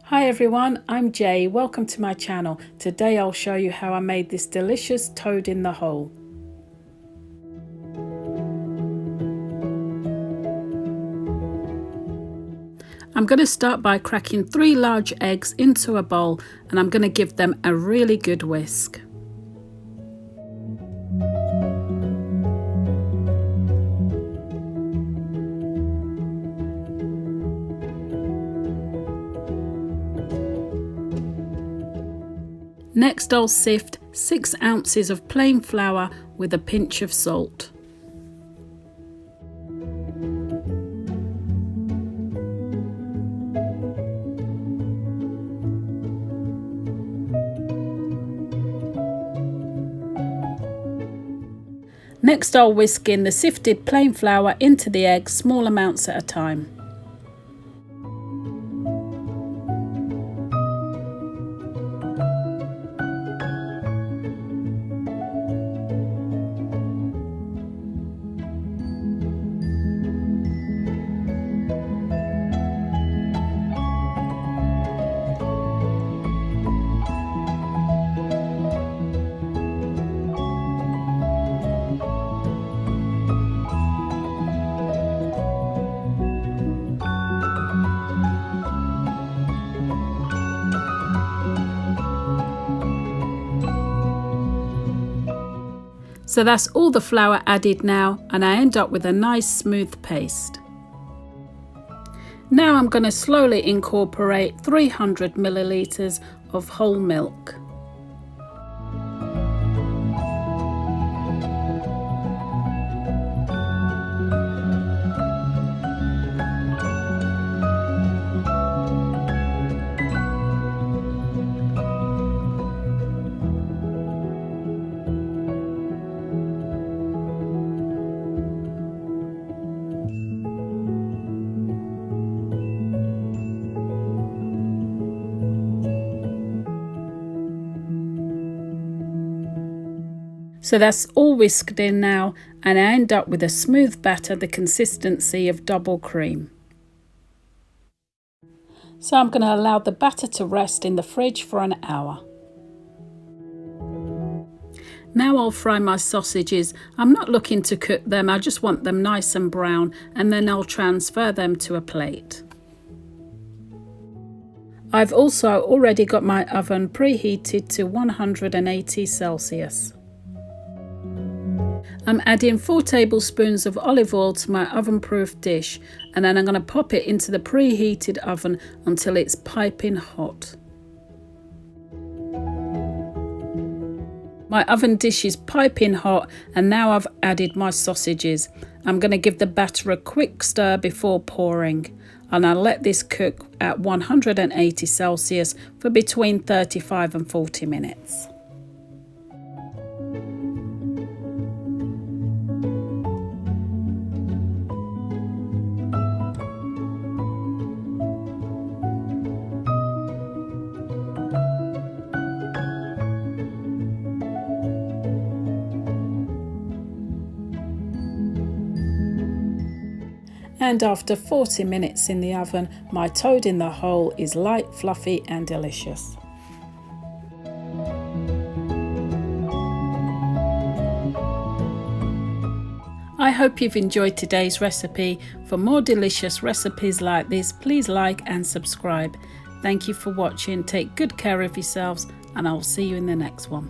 Hi everyone, I'm Jay. Welcome to my channel. Today I'll show you how I made this delicious toad in the hole. I'm going to start by cracking 3 large eggs into a bowl and I'm going to give them a really good whisk. Next I'll sift 6 ounces of plain flour with a pinch of salt. Next I'll whisk in the sifted plain flour into the eggs, small amounts at a time. So that's all the flour added now, and I end up with a nice smooth paste. Now I'm going to slowly incorporate 300 milliliters of whole milk. So that's all whisked in now, and I end up with a smooth batter the consistency of double cream. So I'm going to allow the batter to rest in the fridge for an hour. Now I'll fry my sausages. I'm not looking to cook them, I just want them nice and brown, and then I'll transfer them to a plate. I've also already got my oven preheated to 180 Celsius. I'm adding 4 tablespoons of olive oil to my oven-proof dish, and then I'm going to pop it into the preheated oven until it's piping hot. My oven dish is piping hot, and now I've added my sausages. I'm going to give the batter a quick stir before pouring, and I'll let this cook at 180 Celsius for between 35 and 40 minutes. And after 40 minutes in the oven, my toad in the hole is light, fluffy and delicious. I hope you've enjoyed today's recipe. For more delicious recipes like this, please like and subscribe. Thank you for watching. Take good care of yourselves, and I'll see you in the next one.